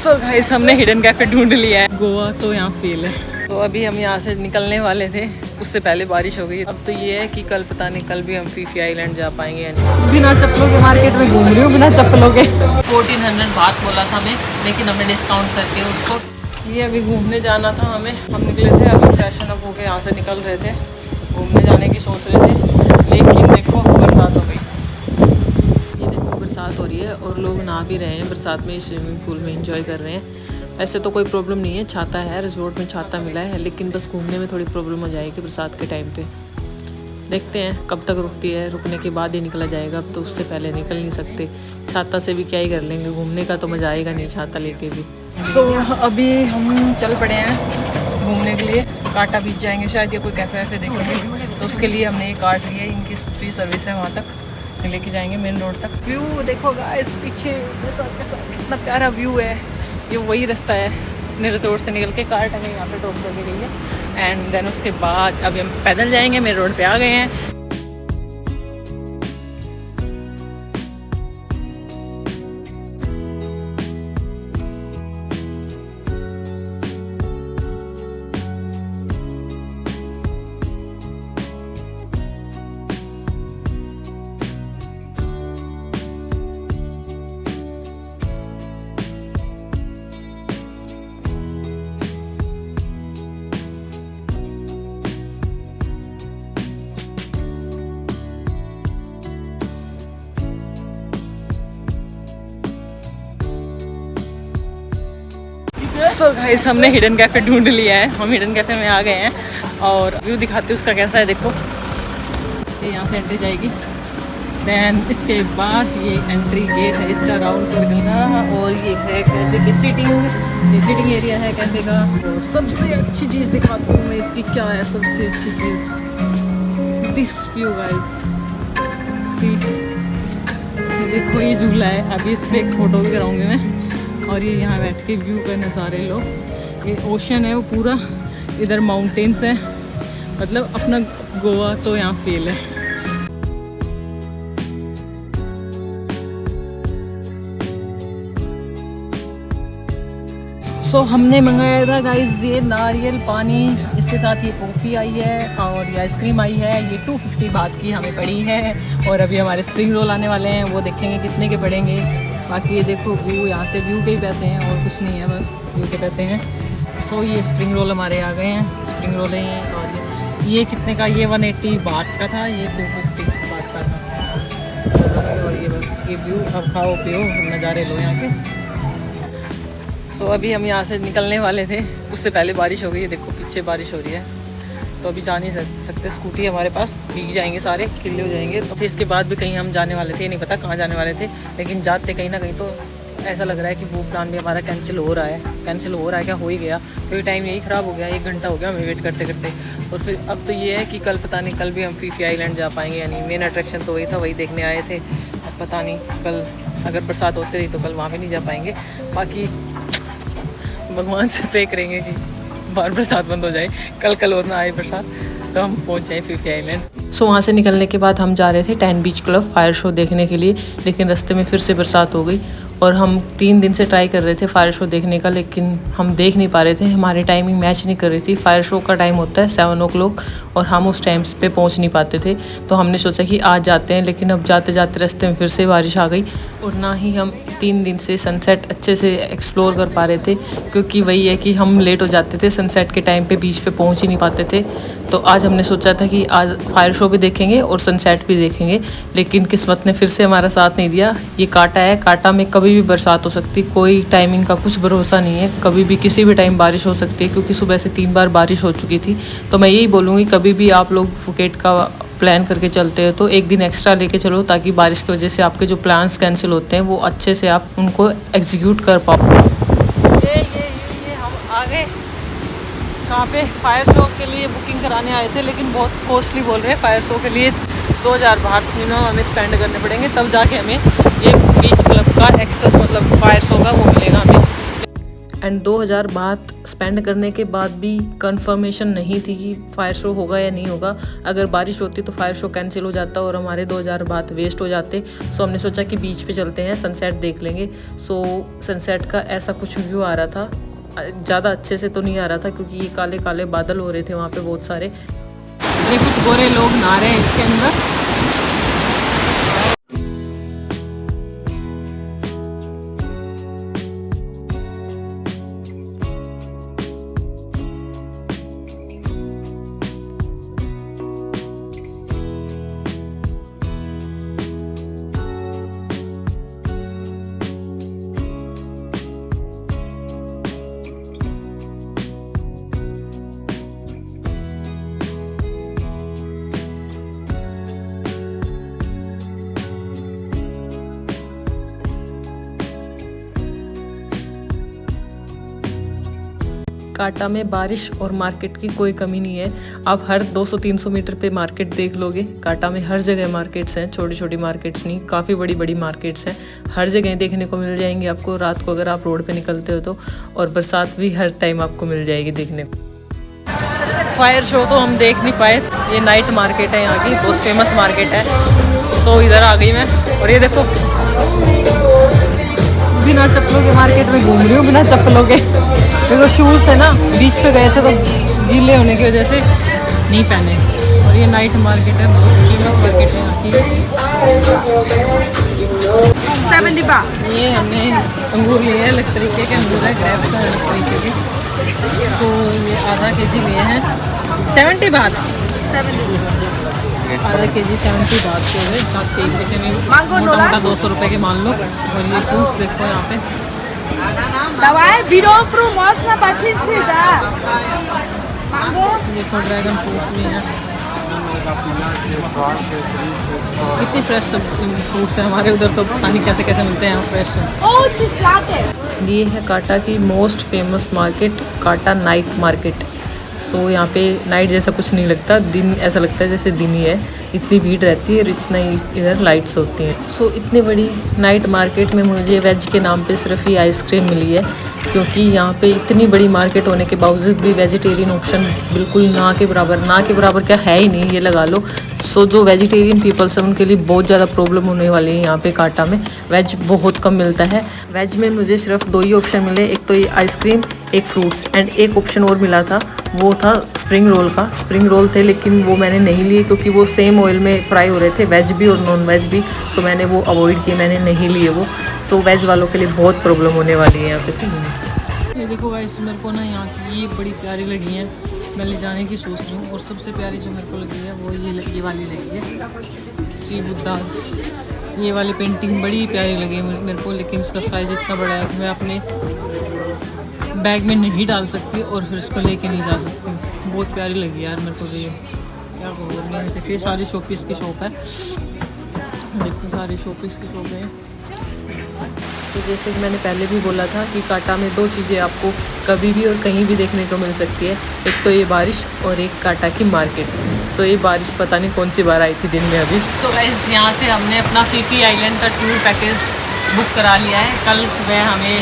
So guys हमने hidden cafe ढूंढ लिया है। गोवा तो यहाँ फेल है। तो अभी हम यहाँ से निकलने वाले थे, उससे पहले बारिश हो गई। अब तो ये है कि कल पता नहीं कल भी हम फीफी आइलैंड जा पाएंगे या नहीं। बिना चप्पलों के मार्केट में घूम रही हूँ, बिना चप्पलों के। 1400 बात बोला था हमें, लेकिन हमने डिस्काउंट करके उसको। ये अभी घूमने जाना था हमें, हम निकले थे अभी फ्रेशन अप होके यहाँ से निकल रहे थे, घूमने जाने की सोच रहे थे, लेकिन देखो बरसात हो गई। ये देखो बरसात हो रही है और लोग नहा भी रहे हैं बरसात में, स्विमिंग पूल में एंजॉय कर रहे हैं। ऐसे तो कोई प्रॉब्लम नहीं है, छाता है, रिजॉर्ट में छाता मिला है, लेकिन बस घूमने में थोड़ी प्रॉब्लम हो जाएगी बरसात के टाइम पे। देखते हैं कब तक रुकती है, रुकने के बाद ही निकला जाएगा। अब तो उससे पहले निकल नहीं सकते, छाता से भी क्या ही कर लेंगे, घूमने का तो मज़ा आएगा नहीं छाता लेके भी। सो अभी हम चल पड़े हैं घूमने के लिए, कांटा बीच जाएंगे शायद, या कोई कैफ़े वैफे देखेंगे, तो उसके लिए हमने ये कार्ड लिया है, इनकी फ्री सर्विस है, वहाँ तक लेके जाएंगे मेन रोड तक। व्यू देखो गाइस पीछे कितना प्यारा व्यू है। ये वही रास्ता है अपने रिजॉर्ट से निकल के, कार्ट हमें यहाँ पे ड्रॉप करके गई है। एंड देन उसके बाद अभी हम पैदल जाएंगे, मेरे रोड पे आ गए हैं। सो गाइस हमने हिडन कैफ़े ढूंढ लिया है, हम हिडन कैफ़े में आ गए हैं और व्यू दिखाते हैं उसका कैसा है। देखो ये यहाँ से एंट्री जाएगी, दैन इसके बाद ये एंट्री गेट है इसका राउंड सर्कल का, और ये है कैफे की सीटिंग एरिया है कैफे का। और सबसे अच्छी चीज़ दिखाती हूँ मैं इसकी, क्या है सबसे अच्छी चीज़, दिस व्यू गाइस, सी देखो ये झूला है, अभी इस पर एक फ़ोटो भी कराऊंगी मैं। और ये यहाँ बैठ के व्यू का नज़ारे लो, ये ओशन है वो पूरा, इधर माउंटेन्स है, मतलब अपना गोवा तो यहाँ फेल है। सो हमने मंगाया था गाइस ये नारियल पानी, इसके साथ ये कॉफ़ी आई है और ये आइसक्रीम आई है, ये 250 बात की हमें पड़ी है। और अभी हमारे स्प्रिंग रोल आने वाले हैं, वो देखेंगे कितने के पड़ेंगे। बाकी ये देखो व्यू, यहाँ से व्यू के ही पैसे हैं और कुछ नहीं है, बस व्यू के पैसे हैं। सो ये स्प्रिंग रोल हमारे आ गए हैं, स्प्रिंग रोल हैं। और ये कितने का, ये 180 बात का था, ये 250 बात का था। और ये बस ये व्यू, अब खाओ पियो नज़ारे लो यहाँ के। सो अभी हम यहाँ से निकलने वाले थे, उससे पहले बारिश हो गई है, देखो पीछे बारिश हो रही है, तो अभी जा नहीं सकते। स्कूटी हमारे पास, भीग जाएंगे सारे, गिले हो जाएंगे। तो फिर इसके बाद भी कहीं हम जाने वाले थे, नहीं पता कहाँ जाने वाले थे, लेकिन जाते कहीं ना कहीं। तो ऐसा लग रहा है कि वो प्लान भी हमारा कैंसिल हो रहा है, क्या हो ही गया, क्योंकि टाइम यही ख़राब हो गया, 1 घंटा हो गया हमें वेट करते करते। और फिर अब तो ये है कि कल पता नहीं कल भी हम फीफी आइलैंड जा पाएंगे या नहीं। मेन अट्रैक्शन तो वही था, वही देखने आए थे। अब पता नहीं कल अगर बरसात होती रही तो कल वहाँ भी नहीं जा पाएंगे। बाकी भगवान से प्रे करेंगे कि बार बरसात बंद हो जाए, कल और ना आए बरसात, तो हम पहुंच जाए फीफी आइलैंड। सो वहाँ से निकलने के बाद हम जा रहे थे टैन बीच क्लब फायर शो देखने के लिए, लेकिन रास्ते में फिर से बरसात हो गई। और हम 3 दिन से ट्राई कर रहे थे फायर शो देखने का, लेकिन हम देख नहीं पा रहे थे, हमारी टाइमिंग मैच नहीं कर रही थी। फायर शो का टाइम होता है 7 o'clock और हम उस टाइम पे पहुंच नहीं पाते थे। तो हमने सोचा कि आज जाते हैं, लेकिन अब जाते जाते रास्ते में फिर से बारिश आ गई और ना ही हम 3 दिन से सनसेट अच्छे से एक्सप्लोर कर पा रहे थे, क्योंकि वही है कि हम लेट हो जाते थे सनसेट के टाइम पे, बीच पे पहुंच ही नहीं पाते थे। तो आज हमने सोचा था कि आज फायर शो भी देखेंगे और सनसेट भी देखेंगे, लेकिन किस्मत ने फिर से हमारा साथ नहीं दिया। ये कांटा है, कांटा में कभी भी बरसात हो सकती, कोई टाइमिंग का कुछ भरोसा नहीं है, कभी भी किसी भी टाइम बारिश हो सकती है, क्योंकि सुबह से 3 बार बारिश हो चुकी थी। तो मैं यही बोलूँगी कभी भी आप लोग फुकेट का प्लान करके चलते हो तो 1 दिन एक्स्ट्रा लेके चलो, ताकि बारिश की वजह से आपके जो प्लान्स कैंसिल होते हैं वो अच्छे से आप उनको एग्जीक्यूट कर पाओ। ये हम आ गए कहाँ पे, फायर शो के लिए बुकिंग कराने आए थे, लेकिन बहुत कॉस्टली बोल रहे हैं। फायर शो के लिए 2000 बाहर मिनिमम हमें स्पेंड करने पड़ेंगे, तब जाके हमें ये बीच क्लब का एक्सेस, मतलब फायर शो का वो मिलेगा हमें। एंड 2000 बात स्पेंड करने के बाद भी कंफर्मेशन नहीं थी कि फायर शो होगा या नहीं होगा। अगर बारिश होती तो फायर शो कैंसिल हो जाता और हमारे 2000 बात वेस्ट हो जाते। सो हमने सोचा कि बीच पे चलते हैं, सनसेट देख लेंगे। सो सनसेट का ऐसा कुछ व्यू आ रहा था, ज़्यादा अच्छे से तो नहीं आ रहा था क्योंकि ये काले काले बादल हो रहे थे वहाँ पे बहुत सारे। ये कुछ गोरे लोग नहा रहे हैं इसके अंदर। काटा में बारिश और मार्केट की कोई कमी नहीं है। आप हर 200-300 मीटर पे मार्केट देख लोगे। काटा में हर जगह मार्केट्स हैं, छोटी छोटी मार्केट्स नहीं, काफ़ी बड़ी बड़ी मार्केट्स हैं। हर जगह देखने को मिल जाएंगी आपको रात को अगर आप रोड पे निकलते हो तो। और बरसात भी हर टाइम आपको मिल जाएगी देखने को। फायर शो तो हम देख नहीं पाए। ये नाइट मार्केट है यहाँ की, बहुत फेमस मार्केट है। सो इधर आ गई मैं और ये देखो बिना चप्पलों के मार्केट में घूम रही हूँ, बिना चप्पलों के। देखो शूज़ थे ना, बीच पे गए थे तो गीले होने की वजह से नहीं पहने। और ये नाइट मार्केट है, बहुत फेमस मार्केट है यहाँ की। 70 बात। ये हमने अंगूर लिए हैं, अलग तरीके के अंगूर है, ग्रेप्स हैं अलग तरीके के। तो ये आधा केजी लिए हैं 70 बात। आधा केजी 70 बात के हुए, 7 केजी में मोटा मोटा 200 रुपये के मान लो। और ये फ्रूट्स देखो यहाँ पे, देखो ड्रैगन फ्रूट्स भी हैं। कितनी फ्रेश फ्रूट्स हैं हमारे उधर, तो पता नहीं कैसे कैसे मिलते हैं यहाँ फ्रेश। ये है काटा की मोस्ट फेमस मार्केट, काटा नाइट मार्केट। सो यहाँ पे नाइट जैसा कुछ नहीं लगता, दिन ऐसा लगता है जैसे दिन ही है। इतनी भीड़ रहती है और इतना ही इधर लाइट्स होती हैं। सो इतनी बड़ी नाइट मार्केट में मुझे वेज के नाम पे सिर्फ ही आइसक्रीम मिली है, क्योंकि यहाँ पे इतनी बड़ी मार्केट होने के बावजूद भी वेजिटेरियन ऑप्शन बिल्कुल ना के बराबर क्या है ही नहीं, ये लगा लो। सो जो वेजिटेरियन पीपल्स हैं उनके लिए बहुत ज़्यादा प्रॉब्लम होने वाली है यहाँ पे काटा में। वेज बहुत कम मिलता है। वेज में मुझे सिर्फ 2 ही ऑप्शन मिले, एक तो ये आइसक्रीम, एक फ्रूट्स, एंड एक ऑप्शन और मिला था, वो था स्प्रिंग रोल का। स्प्रिंग रोल थे लेकिन वो मैंने नहीं लिए क्योंकि वो सेम ऑयल में फ्राई हो रहे थे, वेज भी और नॉन वेज भी। सो मैंने वो अवॉइड किए, मैंने नहीं लिए वो। सो वेज वालों के लिए बहुत प्रॉब्लम होने वाली है यहाँ पे। ये देखो गाइस, मेरे को ना यहाँ की ये बड़ी प्यारी लगी है, मैं ले जाने की सोच रही हूँ। और सबसे प्यारी जो मेरे को लगी है वो ये वाली लगी है, श्री बुद्धास। ये वाली पेंटिंग बड़ी प्यारी लगी है मेरे को, लेकिन इसका साइज़ इतना बड़ा है कि मैं अपने बैग में नहीं डाल सकती और फिर इसको लेके नहीं जा सकती। बहुत प्यारी लगी यार मेरे को तो ये, क्या बोलूँ मैं इसे। सारी शोपीस की शॉप है, देखो सारी शोपीस की शॉप है। तो जैसे कि मैंने पहले भी बोला था कि काटा में 2 चीज़ें आपको कभी भी और कहीं भी देखने को मिल सकती है, एक तो ये बारिश और एक काटा की मार्केट। सो ये बारिश पता नहीं कौन सी बार आई थी दिन में अभी। सो गाइस, यहाँ से हमने अपना फीफी आइलैंड का टूर पैकेज बुक करा लिया है। कल सुबह हमें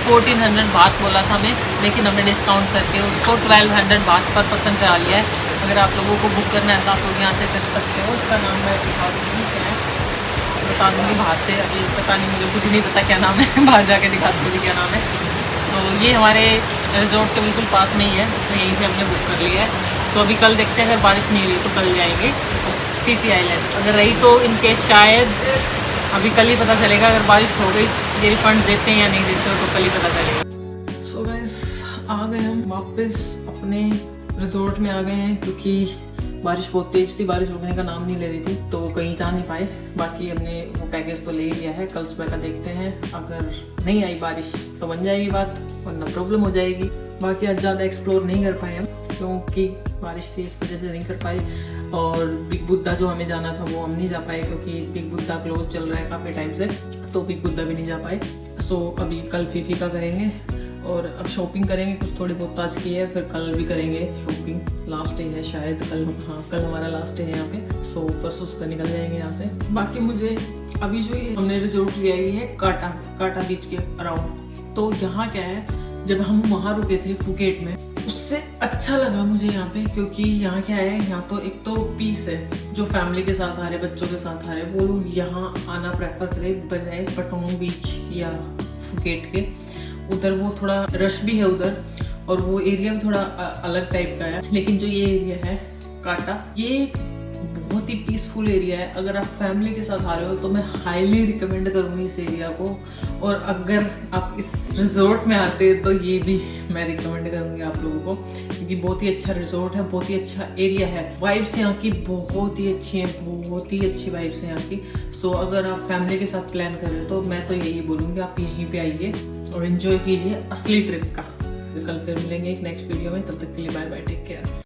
1400 बात बोला था हमें, लेकिन हमने डिस्काउंट करके उसको 1200 बात पर पर्सन करा लिया है। अगर आप लोगों को बुक करना है तो आप लोग यहाँ से कर सकते हो। उसका नाम मैं बता दूँगी बाहर से, अभी पता नहीं, मुझे कुछ नहीं पता क्या नाम है, बाहर जाके दिखाती हूँ क्या नाम है। तो ये हमारे रिजॉर्ट के बिल्कुल पास में ही है, तो यहीं से हमने बुक कर लिया है। तो अभी कल देखते हैं, अगर बारिश नहीं हुई तो कल जाएंगे फीफी आइलैंड। अगर रही तो इनके शायद अभी कल ही पता चलेगा। अगर बारिश हो गई, ये रिफंड देते हैं या नहीं देते हो तो कल ही पता चलेगा। सो गाइस, आ गए हम वापस अपने रिजॉर्ट में आ गए हैं, क्योंकि बारिश बहुत तेज़ थी, बारिश रुकने का नाम नहीं ले रही थी, तो कहीं जा नहीं पाए। बाकी हमने वो पैकेज तो ले ही लिया है, कल सुबह का देखते हैं। अगर नहीं आई बारिश तो बन जाएगी बात, वरना प्रॉब्लम हो जाएगी। बाकी आज ज़्यादा एक्सप्लोर नहीं कर पाए हम, क्योंकि बारिश थी इस वजह से नहीं कर पाए। और बिग बुद्धा जो हमें जाना था वो हम नहीं जा पाए, क्योंकि बिग बुद्धा क्लोज चल रहा है काफ़ी टाइम से, तो बिग बुद्धा भी नहीं जा पाए। सो अभी कल फीफी का करेंगे और अब शॉपिंग करेंगे, कुछ थोड़ी बहुत आज की है, फिर कल भी करेंगे शॉपिंग। लास्ट डे है शायद कल, हाँ कल हमारा लास्ट डे है यहाँ पे। सो परसों सुबह निकल जाएंगे यहाँ से। बाकी मुझे अभी जो ये हमने रिजोर्ट लिया है काटा बीच के अराउंड। तो यहाँ क्या है, जब हम वहाँ रुके थे फुकेट में, उससे अच्छा लगा मुझे यहाँ पे, क्योंकि यहाँ क्या है, यहाँ तो एक तो पीस है। जो फैमिली के साथ आ रहे, बच्चों के साथ आ रहे, वो लोग यहाँ आना प्रेफर करें बजाय पटोंग बीच या फुकेट के। उधर वो थोड़ा रश भी है उधर, और वो एरिया भी थोड़ा अलग टाइप का है। लेकिन जो ये एरिया है काटा, ये बहुत ही पीसफुल एरिया है। अगर आप फैमिली के साथ आ रहे हो तो मैं हाईली रिकमेंड करूँगी इस एरिया को। और अगर आप इस रिजॉर्ट में आते हैं तो ये भी मैं रिकमेंड करूँगी आप लोगों को, क्योंकि बहुत ही अच्छा रिजॉर्ट है, बहुत ही अच्छा एरिया है। वाइब्स यहाँ की बहुत ही अच्छी हैं, बहुत ही अच्छी वाइब्स हैं यहाँ की। सो अगर आप फैमिली के साथ प्लान कर रहे हो तो मैं तो यही बोलूँगी आप यहीं पर आइए और इन्जॉय कीजिए असली ट्रिप का। कल फिर मिलेंगे एक नेक्स्ट वीडियो में, तब तक के लिए बाय बाय, टेक केयर।